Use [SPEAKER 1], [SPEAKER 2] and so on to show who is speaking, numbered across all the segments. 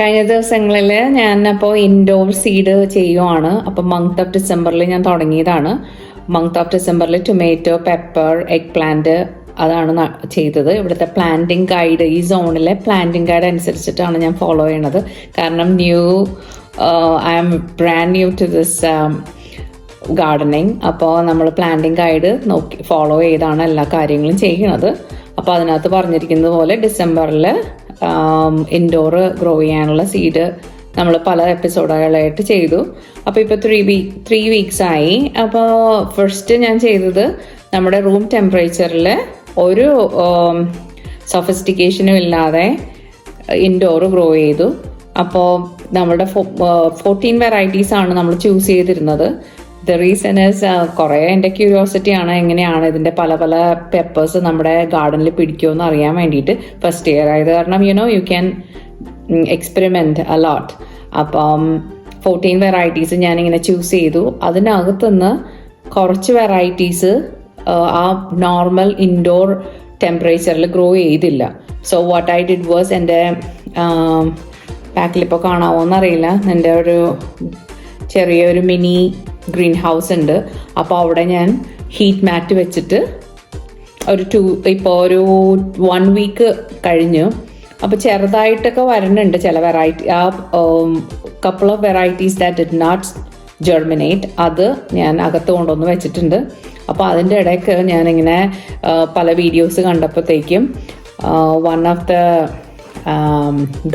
[SPEAKER 1] കഴിഞ്ഞ ദിവസങ്ങളിൽ ഞാൻ അപ്പോൾ ഇൻഡോർ സീഡ് ചെയ്യുവാണ്. അപ്പോൾ മന്ത് ഓഫ് ഡിസംബറിൽ ഞാൻ തുടങ്ങിയതാണ്. മന്ത് ഓഫ് ഡിസംബറിൽ ടൊമാറ്റോ, പെപ്പർ, എഗ് പ്ലാന്റ് അതാണ് ചെയ്തത്. ഇവിടുത്തെ പ്ലാന്റിംഗ് ഗൈഡ്, ഈ സോണിലെ പ്ലാന്റിംഗ് ഗൈഡ് അനുസരിച്ചിട്ടാണ് ഞാൻ ഫോളോ ചെയ്യണത്. കാരണം I am brand new to this gardening. അപ്പോൾ നമ്മൾ പ്ലാന്റിംഗ് ഗൈഡ് ഫോളോ ചെയ്താണ് എല്ലാ കാര്യങ്ങളും ചെയ്യുന്നത്. അപ്പോൾ അതിനകത്ത് പറഞ്ഞിരിക്കുന്നത് പോലെ ഡിസംബറിൽ ഇൻഡോർ ഗ്രോ ചെയ്യാനുള്ള സീഡ് നമ്മൾ പല എപ്പിസോഡുകളായിട്ട് ചെയ്തു. അപ്പോൾ ഇപ്പോൾ 3 വീക്സ് ആയി. അപ്പോൾ ഫസ്റ്റ് ഞാൻ ചെയ്തത് നമ്മുടെ റൂം ടെമ്പറേച്ചറിൽ ഒരു സൊഫിസ്റ്റിക്കേഷനും ഇല്ലാതെ ഇൻഡോർ ഗ്രോ ചെയ്തു. അപ്പോൾ നമ്മുടെ 14 വെറൈറ്റീസ് ആണ് നമ്മൾ ചൂസ് ചെയ്തിരുന്നത്. ദ റീസൺ ഈസ് കുറേ എൻ്റെ ക്യൂരിയോസിറ്റി ആണ്, എങ്ങനെയാണ് ഇതിൻ്റെ പല പല പെപ്പേഴ്സ് നമ്മുടെ ഗാർഡനിൽ പിടിക്കുമെന്ന് അറിയാൻ വേണ്ടിയിട്ട്. ഫസ്റ്റ് ഇയർ ആയത് കാരണം യു ക്യാൻ എക്സ്പെരിമെൻറ്റ് അലോട്ട്. അപ്പം 14 വെറൈറ്റീസ് ഞാനിങ്ങനെ ചൂസ് ചെയ്തു. അതിനകത്തുനിന്ന് കുറച്ച് വെറൈറ്റീസ് ആ നോർമൽ ഇൻഡോർ ടെമ്പറേച്ചറിൽ ഗ്രോ ചെയ്തില്ല. So what I did was, എൻ്റെ ബാക്കിലിപ്പോൾ കാണാമോന്നറിയില്ല, എൻ്റെ ഒരു ചെറിയൊരു മിനി ഗ്രീൻ ഹൗസ് ഉണ്ട്. അപ്പോൾ അവിടെ ഞാൻ ഹീറ്റ് മാറ്റ് വെച്ചിട്ട് ഇപ്പോൾ ഒരു 1 വീക്ക് കഴിഞ്ഞു. അപ്പോൾ ചെറുതായിട്ടൊക്കെ വരുന്നുണ്ട് ചില വെറൈറ്റി. ആ couple of varieties that did not germinate, അത് ഞാൻ അകത്ത് കൊണ്ടുവന്ന് വെച്ചിട്ടുണ്ട്. അപ്പോൾ അതിൻ്റെ ഇടയ്ക്ക് ഞാനിങ്ങനെ പല വീഡിയോസ് കണ്ടപ്പോഴത്തേക്കും one of the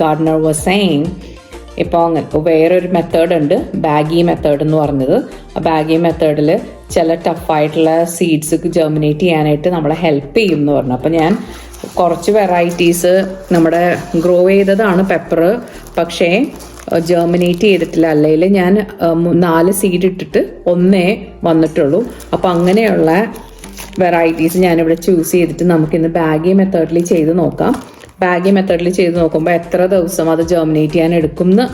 [SPEAKER 1] gardener was saying, ഇപ്പോൾ വേറൊരു മെത്തേഡ് ഉണ്ട്, ബാഗി മെത്തേഡ് എന്ന് പറഞ്ഞത്. ആ ബാഗി മെത്തേഡിൽ ചില ടഫായിട്ടുള്ള സീഡ്സ് ജെർമിനേറ്റ് ചെയ്യാനായിട്ട് നമ്മളെ ഹെൽപ്പ് ചെയ്യും എന്ന് പറഞ്ഞു. അപ്പോൾ ഞാൻ കുറച്ച് വെറൈറ്റീസ് നമ്മുടെ ഗ്രോ ചെയ്തതാണ് പെപ്പർ, പക്ഷേ ജെർമിനേറ്റ് ചെയ്തിട്ടില്ല. അല്ലെങ്കിൽ ഞാൻ 4 സീഡ് ഇട്ടിട്ട് 1 വന്നിട്ടുള്ളൂ. അപ്പോൾ അങ്ങനെയുള്ള വെറൈറ്റീസ് ഞാനിവിടെ ചൂസ് ചെയ്തിട്ട് നമുക്കിന്ന് ബാഗി മെത്തേഡിൽ ചെയ്ത് നോക്കാം. ബാഗി മെത്തേഡിൽ ചെയ്ത് നോക്കുമ്പോൾ എത്ര ദിവസം അത് ജെർമിനേറ്റ് ചെയ്യാൻ എടുക്കും എന്ന്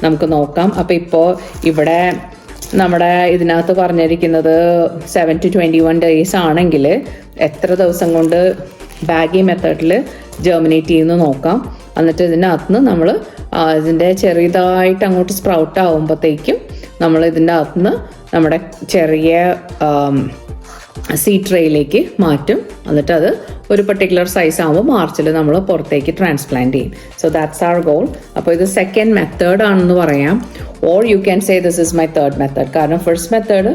[SPEAKER 1] നമുക്ക് നോക്കാം. അപ്പോൾ ഇപ്പോൾ ഇവിടെ നമ്മുടെ ഇതിനകത്ത് പറഞ്ഞിരിക്കുന്നത് 7 to 21 days ആണെങ്കിൽ എത്ര ദിവസം കൊണ്ട് ബാഗി മെത്തേഡിൽ ജെർമിനേറ്റ് ചെയ്യുന്നു നോക്കാം. എന്നിട്ട് ഇതിനകത്ത് നിന്ന് നമ്മൾ ഇതിൻ്റെ ചെറിയതായിട്ട് അങ്ങോട്ട് സ്പ്രൗട്ട് ആകുമ്പോഴത്തേക്കും നമ്മൾ ഇതിൻ്റെ അകത്തുനിന്ന് നമ്മുടെ ചെറിയ സീഡ് ട്രേയിലേക്ക് മാറ്റും. എന്നിട്ട് അത് ഒരു പെർട്ടിക്കുലർ സൈസ് ആകുമ്പോൾ മാർച്ചിൽ നമ്മൾ പുറത്തേക്ക് ട്രാൻസ്പ്ലാന്റ് ചെയ്യും. So that's our goal. അപ്പോൾ ഇത് സെക്കൻഡ് മെത്തേഡ് ആണെന്ന് പറയാം, or you can say this is my third method. കാരണം ഫസ്റ്റ് മെത്തേഡ്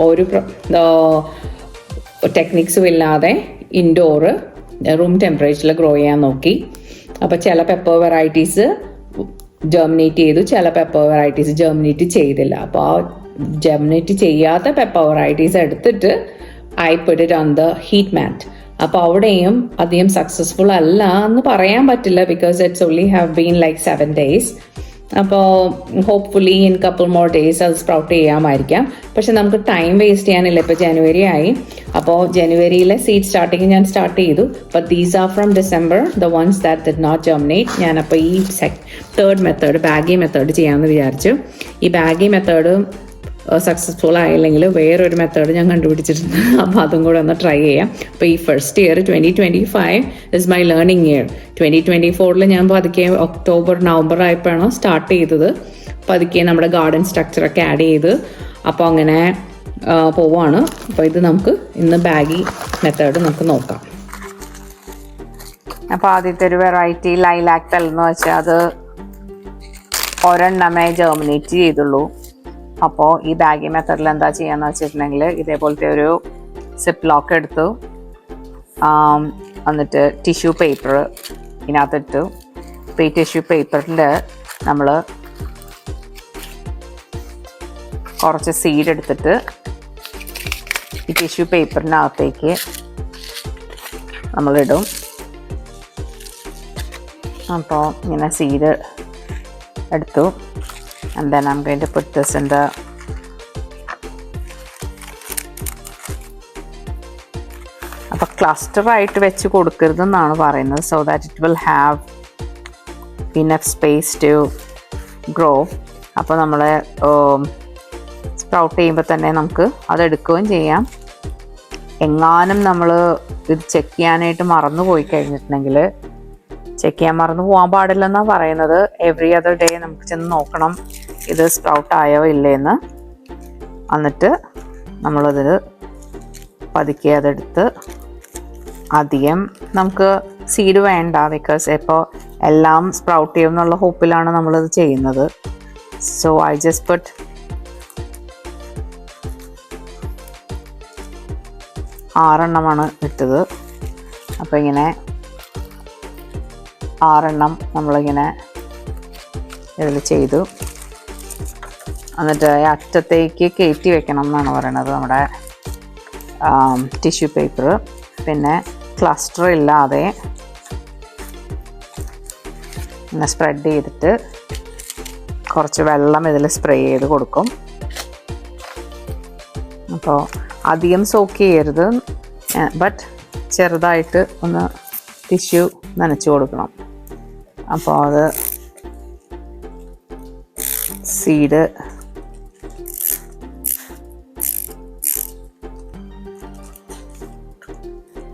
[SPEAKER 1] ഒരു ടെക്നിക്സും ഇല്ലാതെ ഇൻഡോർ റൂം ടെമ്പറേച്ചറിൽ ഗ്രോ ചെയ്യാൻ നോക്കി. അപ്പോൾ ചില പെപ്പർ വെറൈറ്റീസ് ജെർമിനേറ്റ് ചെയ്തു, ചില പെപ്പർ വെറൈറ്റീസ് ജെർമിനേറ്റ് ചെയ്തില്ല. അപ്പോൾ ആ ജെർമിനേറ്റ് ചെയ്യാത്ത പെപ്പർ വെറൈറ്റീസ് എടുത്തിട്ട് I put it on the heat mat. അപ്പോൾ അവിടെയും അധികം സക്സസ്ഫുൾ അല്ല എന്ന് പറയാൻ പറ്റില്ല, because it's only have been like 7 days. അപ്പോൾ hopefully in couple more days അത് സ്പ്രൗട്ട് ചെയ്യാമായിരിക്കാം. പക്ഷെ നമുക്ക് ടൈം വേസ്റ്റ് ചെയ്യാനില്ല. ഇപ്പോൾ ജനുവരി ആയി. അപ്പോൾ ജനുവരിയിലെ സീഡ് സ്റ്റാർട്ടിങ് ഞാൻ സ്റ്റാർട്ട് ചെയ്തു. But these are from December, the ones that did not germinate. ഞാനപ്പോൾ ഈ തേർഡ് മെത്തേഡ് ബാഗി മെത്തേഡ് ചെയ്യാമെന്ന് വിചാരിച്ചു. ഈ ബാഗി മെത്തേഡ് സക്സസ്ഫുൾ ആയില്ലെങ്കിൽ വേറൊരു മെത്തേഡ് ഞാൻ കണ്ടുപിടിച്ചിട്ടുണ്ട്. അപ്പോൾ അതും കൂടെ ഒന്ന് ട്രൈ ചെയ്യാം. അപ്പോൾ ഈ first year 2025 is my learning year. 2024 ഞാൻ പതുക്കെ ഒക്ടോബർ-നവംബർ ആയപ്പോഴാണ് സ്റ്റാർട്ട് ചെയ്തത്. പതുക്കെ നമ്മുടെ ഗാർഡൻ സ്ട്രക്ചറൊക്കെ ആഡ് ചെയ്ത് അപ്പോൾ അങ്ങനെ പോവാണ്. അപ്പോൾ ഇത് നമുക്ക് ഇന്ന് ബാഗി മെത്തേഡ് നമുക്ക് നോക്കാം. അപ്പോൾ ആദ്യത്തെ ഒരു വെറൈറ്റി ലൈലാക് എന്ന് വെച്ചാൽ അത് ഒരെണ്ണമേ ജെർമിനേറ്റ് ചെയ്തുള്ളൂ. അപ്പോൾ ഈ ബാഗി മെത്തേഡിൽ എന്താ ചെയ്യാന്ന് വെച്ചിട്ടുണ്ടെങ്കിൽ ഇതേപോലത്തെ ഒരു സിപ്പ് ലോക്ക് എടുത്തു, എന്നിട്ട് ടിഷ്യൂ പേപ്പർ ഇതിനകത്തിട്ടു. അപ്പോൾ ഈ ടിഷ്യൂ പേപ്പറിൽ നമ്മൾ കുറച്ച് സീഡ് എടുത്തിട്ട് ഈ ടിഷ്യൂ പേപ്പറിനകത്തേക്ക് നമ്മളിടും. അപ്പോൾ ഇങ്ങനെ സീഡ് എടുത്തു. And then I'm going to put this in the അപ്പോൾ ക്ലസ്റ്ററായിട്ട് വെച്ച് കൊടുക്കരുതെന്നാണ് പറയുന്നത്. So that it will have enough space to grow. അപ്പോൾ നമ്മൾ സ്പ്രൗട്ട് ചെയ്യുമ്പോൾ തന്നെ നമുക്ക് അതെടുക്കുകയും ചെയ്യാം. എങ്ങാനും നമ്മൾ ഇത് ചെക്ക് ചെയ്യാനായിട്ട് മറന്നു പോയി കഴിഞ്ഞിട്ടുണ്ടെങ്കിൽ ചെക്ക് ചെയ്യാൻ മറന്നു പോകാൻ പാടില്ലെന്നാണ് പറയുന്നത്. എവറി അതർ ഡേ നമുക്ക് ചെന്ന് നോക്കണം ഇത് സ്പ്രൗട്ട് ആയോ ഇല്ലേന്ന്. എന്നിട്ട് നമ്മളതിൽ പതുക്കെ അതെടുത്ത്, അധികം നമുക്ക് സീഡ് വേണ്ട, ബിക്കോസ് ഇപ്പോൾ എല്ലാം സ്പ്രൗട്ട് ചെയ്യും എന്നുള്ള ഹോപ്പിലാണ് നമ്മളത് ചെയ്യുന്നത്. സോ ഐ ജസ്റ്റ് പുട്ട് 6 എണ്ണമാണ് ഇട്ടത്. അപ്പോൾ ഇങ്ങനെ 6 എണ്ണം നമ്മളിങ്ങനെ ഇതിൽ ചെയ്തു. എന്നിട്ട് അറ്റത്തേക്ക് കയറ്റി വെക്കണം എന്നാണ് പറയണത് നമ്മുടെ ടിഷ്യൂ പേപ്പർ. പിന്നെ ക്ലസ്റ്റർ ഇല്ലാതെ ഇങ്ങനെ സ്പ്രെഡ് ചെയ്തിട്ട് കുറച്ച് വെള്ളം ഇതിൽ സ്പ്രേ ചെയ്ത് കൊടുക്കും. അപ്പോൾ അധികം സോക്ക് ചെയ്യരുത്, ബട്ട് ചെറുതായിട്ട് ഒന്ന് ടിഷ്യൂ നനച്ച് കൊടുക്കണം. അപ്പോൾ അത് സീഡ്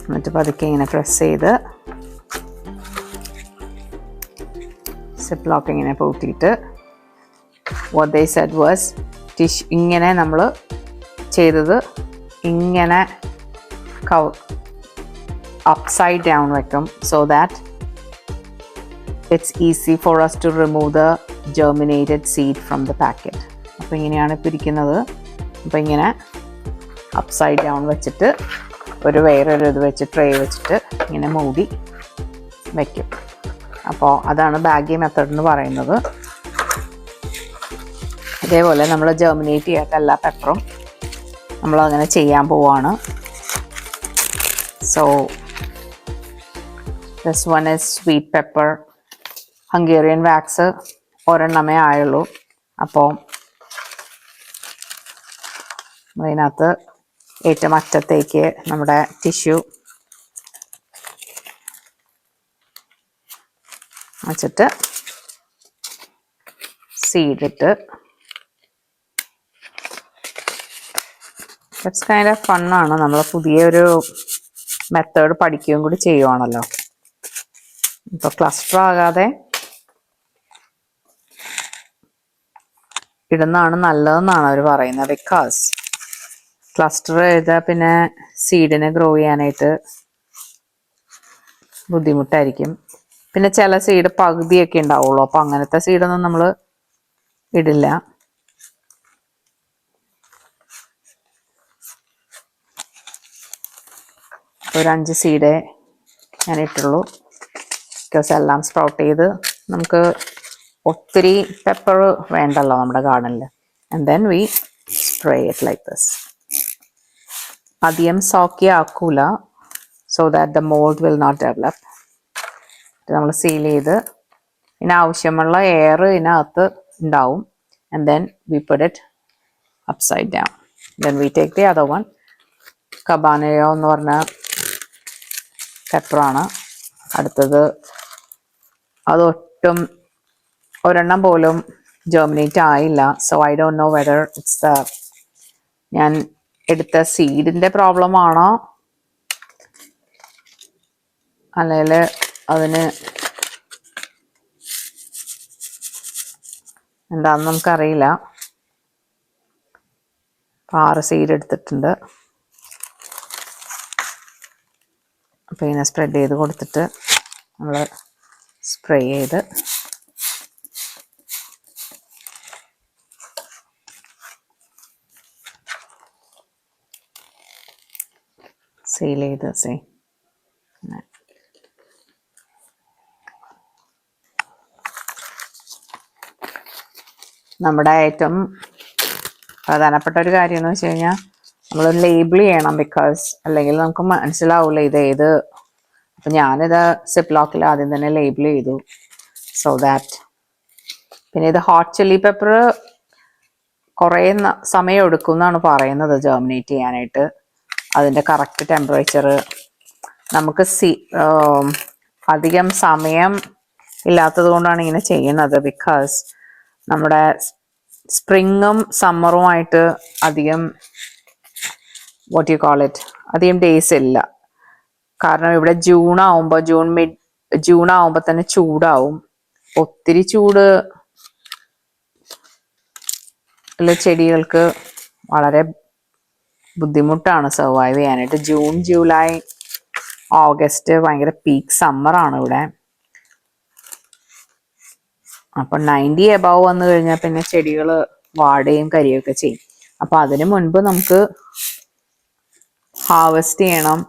[SPEAKER 1] എന്നിട്ട് പതുക്കെ ഇങ്ങനെ പ്രസ് ചെയ്ത് സിപ്പ് ലോക്ക് ഇങ്ങനെ പൂട്ടിയിട്ട്, what they said was ഇങ്ങനെ നമ്മൾ ചെയ്തത് ഇങ്ങനെ upside down വെക്കും, so that it's easy for us to remove the germinated seed from the packet. അപ്പോൾ ഇങ്ങനെയാണ് ഇപ്പോൾ ഇരിക്കുന്നത്. അപ്പോൾ ഇങ്ങനെ upside down വെച്ചിട്ട് വേറൊരു ഇത് വെച്ച് ട്രേ വെച്ചിട്ട് ഇങ്ങനെ മൂടി വയ്ക്കും. അപ്പോൾ അതാണ് ബാഗി മെത്തേഡ് എന്ന് പറയുന്നത്. ഇതേപോലെ നമ്മൾ ജെർമിനേറ്റ് ചെയ്യാത്ത എല്ലാ പെപ്പറും നമ്മളങ്ങനെ ചെയ്യാൻ പോവാണ്. So this one is sweet pepper Hungarian wax, ഒരെണ്ണമേ ആയുള്ളൂ. അപ്പോൾ അതിനകത്ത് ഏറ്റവും അറ്റത്തേക്ക് നമ്മുടെ ടിഷ്യൂ വെച്ചിട്ട് സീഡിട്ട്, ഇറ്റ്സ് കൈൻഡ് ഓഫ് ഫണ്ണാണ്. നമ്മൾ പുതിയൊരു മെത്തേഡ് പഠിക്കുകയും കൂടി ചെയ്യുവാണല്ലോ. ഇപ്പോൾ ക്ലസ്റ്റർ ആകാതെ ഇടുന്നതാണ് നല്ലതെന്നാണ് അവർ പറയുന്നത്. ബിക്കോസ് ക്ലസ്റ്റർ ചെയ്താൽ പിന്നെ സീഡിനെ ഗ്രോ ചെയ്യാനായിട്ട് ബുദ്ധിമുട്ടായിരിക്കും. പിന്നെ ചില സീഡ് പകുതിയൊക്കെ ഉണ്ടാവുള്ളൂ. അപ്പോൾ അങ്ങനത്തെ സീഡൊന്നും നമ്മൾ ഇടില്ല. ഒരു 5 സീഡേ ഞാൻ ഇട്ടുള്ളൂ. ബിക്കോസ് എല്ലാം സ്പ്രൗട്ട് ചെയ്ത് നമുക്ക് ഒത്തിരി പെപ്പർ വേണ്ടല്ലോ നമ്മുടെ ഗാർഡനിൽ. And then we spray it like this. അധികം സോക്കി ആക്കൂല, so that the mould will not develop. നമ്മൾ സീൽ ചെയ്ത് ഇതിന് ആവശ്യമുള്ള എയർ ഇതിനകത്ത് ഉണ്ടാവും. And then we put it upside down. Then we take the other one. കബാനയോ എന്ന് പറഞ്ഞ പെപ്പറാണ് അടുത്തത്. അതൊട്ടും ഒരെണ്ണം പോലും ജെർമിനേറ്റ് ആയില്ല. So I don't know whether it's the ഞാൻ എടുത്ത സീഡിൻ്റെ പ്രോബ്ലം ആണോ അല്ലെങ്കിൽ അതിന് എന്താണെന്ന് നമുക്കറിയില്ല. 6 സീഡ് എടുത്തിട്ടുണ്ട്. അപ്പോൾ ഇങ്ങനെ സ്പ്രെഡ് ചെയ്ത് കൊടുത്തിട്ട് നമ്മൾ സ്പ്രേ ചെയ്ത് സീൽ ചെയ്ത് നമ്മുടെ ഏറ്റവും പ്രധാനപ്പെട്ട ഒരു കാര്യം എന്ന് വെച്ച് കഴിഞ്ഞാൽ നമ്മൾ ലേബിൾ ചെയ്യണം. ബിക്കോസ് അല്ലെങ്കിൽ നമുക്ക് മനസ്സിലാവില്ല ഇത് ഏത്. അപ്പം ഞാനിത് സിപ്പ് ലോക്കിൽ ആദ്യം തന്നെ ലേബിൾ ചെയ്തു, സോ ദാറ്റ്. പിന്നെ ഇത് ഹോട്ട് ചില്ലി പെപ്പർ കുറേ സമയം എടുക്കും എന്നാണ് പറയുന്നത് ജെർമിനേറ്റ് ചെയ്യാനായിട്ട്. അതിൻ്റെ കറക്റ്റ് ടെമ്പറേച്ചർ നമുക്ക് അധികം സമയം ഇല്ലാത്തത് കൊണ്ടാണ് ഇങ്ങനെ ചെയ്യുന്നത്. ബിക്കോസ് നമ്മുടെ സ്പ്രിങ്ങും സമ്മറുമായിട്ട് അധികം വാട്ട് യു കോൾ ഇറ്റ് അധികം ഡേയ്സ് ഇല്ല. കാരണം ഇവിടെ ജൂൺ ആവുമ്പോൾ, ജൂൺ മിഡ് ജൂൺ ആവുമ്പോൾ തന്നെ ചൂടാവും. ഒത്തിരി ചൂട് ഉള്ള ചെടികൾക്ക് വളരെ ബുദ്ധിമുട്ടാണ് സർവൈവ് ചെയ്യാനായിട്ട്. ജൂൺ, ജൂലൈ, ഓഗസ്റ്റ് ഭയങ്കര പീക്ക് സമ്മറാണ് ഇവിടെ. അപ്പം 90 എബവ് വന്നു കഴിഞ്ഞാൽ പിന്നെ ചെടികൾ വാടുകയും കരിയൊക്കെ ചെയ്യും. അപ്പം അതിനു മുൻപ് നമുക്ക് ഹാർവെസ്റ്റ് ചെയ്യണം,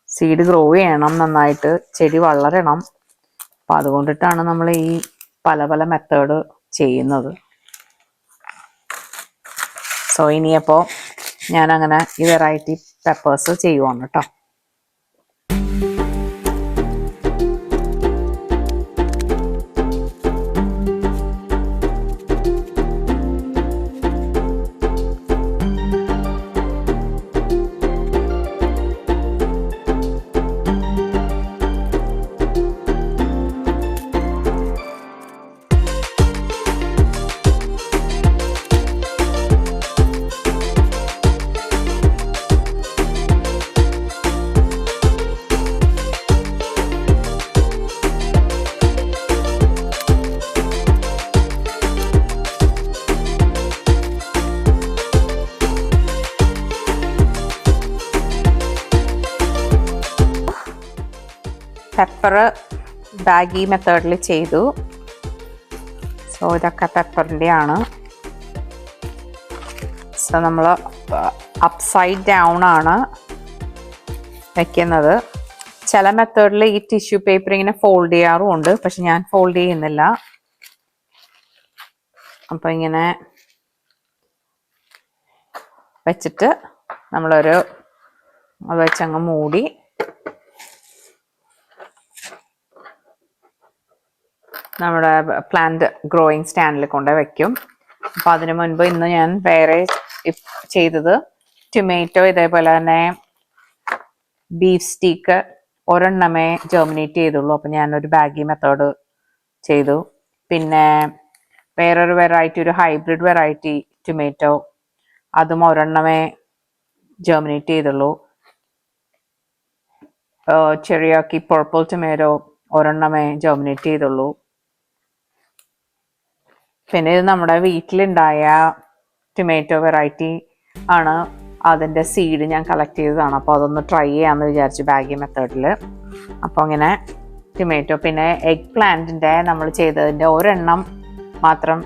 [SPEAKER 1] സീഡ് ഗ്രോ ചെയ്യണം, നന്നായിട്ട് ചെടി വളരണം. അപ്പം അതുകൊണ്ടിട്ടാണ് നമ്മൾ ഈ പല പല മെത്തേഡ് ചെയ്യുന്നത്. സോ ഇനിയപ്പോൾ ഞാനങ്ങനെ ഈ വെറൈറ്റി പെപ്പേഴ്സ് ചെയ്യുവാണ് കേട്ടോ. പെപ്പർ ബാഗി മെത്തേഡിൽ ചെയ്തു. സോ ഇതൊക്കെ പെപ്പറിൻ്റെ ആണ്. സോ നമ്മൾ അപ്സൈഡ് ഡൗൺ ആണ് വെക്കുന്നത്. ചില മെത്തേഡിൽ ഈ ടിഷ്യൂ പേപ്പർ ഇങ്ങനെ ഫോൾഡ് ചെയ്യാറും ഉണ്ട്, പക്ഷെ ഞാൻ ഫോൾഡ് ചെയ്യുന്നില്ല. അപ്പം ഇങ്ങനെ വെച്ചിട്ട് നമ്മളൊരു അത് വെച്ചങ്ങ് മൂടി നമ്മുടെ പ്ലാന്റ് ഗ്രോയിങ് സ്റ്റാൻഡിൽ കൊണ്ട് വയ്ക്കും. അപ്പം അതിനു മുൻപ് ഇന്ന് ഞാൻ വേറെ ചെയ്തത് ടൊമാറ്റോ ഇതേപോലെ തന്നെ ബീഫ് സ്റ്റീക്ക് ഒരെണ്ണമേ ജെർമിനേറ്റ് ചെയ്തുള്ളൂ. അപ്പം ഞാനൊരു ബാഗി മെത്തേഡ് ചെയ്തു. പിന്നെ വേറൊരു വെറൈറ്റി, ഒരു ഹൈബ്രിഡ് വെറൈറ്റി ടൊമാറ്റോ, അതും ഒരെണ്ണമേ ജെർമിനേറ്റ് ചെയ്തുള്ളൂ. ചെറിയാക്കി പർപ്പിൾ ടൊമാറ്റോ ഒരെണ്ണമേ ജെർമിനേറ്റ് ചെയ്തുള്ളൂ. പിന്നെ ഇത് നമ്മുടെ വീട്ടിലുണ്ടായ ടൊമാറ്റോ വെറൈറ്റി ആണ്. അതിൻ്റെ സീഡ് ഞാൻ കളക്ട് ചെയ്തതാണ്. അപ്പോൾ അതൊന്ന് ട്രൈ ചെയ്യാമെന്ന് വിചാരിച്ചു ബാഗി മെത്തേഡിൽ. അപ്പോൾ അങ്ങനെ ടൊമാറ്റോ, പിന്നെ എഗ് പ്ലാന്റിൻ്റെ നമ്മൾ ചെയ്തതിൻ്റെ ഒരെണ്ണം മാത്രം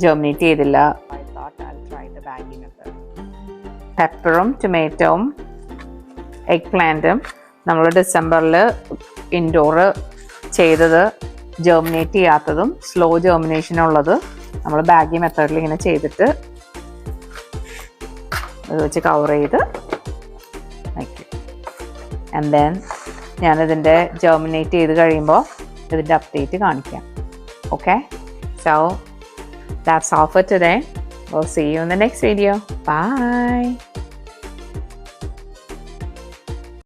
[SPEAKER 1] ജെർമിനേറ്റ് ചെയ്തില്ല. I thought I try the baggie method. പെപ്പറും ടൊമാറ്റോയും എഗ് പ്ലാന്റും നമ്മൾ ഡിസംബറിൽ ഇൻഡോർ ചെയ്തത്, ജെർമിനേറ്റ് ചെയ്യാത്തതും സ്ലോ ജെർമിനേഷനുള്ളത് നമ്മൾ ബാഗി മെത്തേഡിൽ ഇങ്ങനെ ചെയ്തിട്ട് അത് വെച്ച് കവർ ചെയ്ത് വയ്ക്കും. ആൻഡ് ദെൻ ഞാനിതിൻ്റെ ജെർമിനേറ്റ് ചെയ്ത് കഴിയുമ്പോൾ ഇതിൻ്റെ അപ്ഡേറ്റ് കാണിക്കാം. Okay, so that's all for today. We'll see you in the next video. Bye.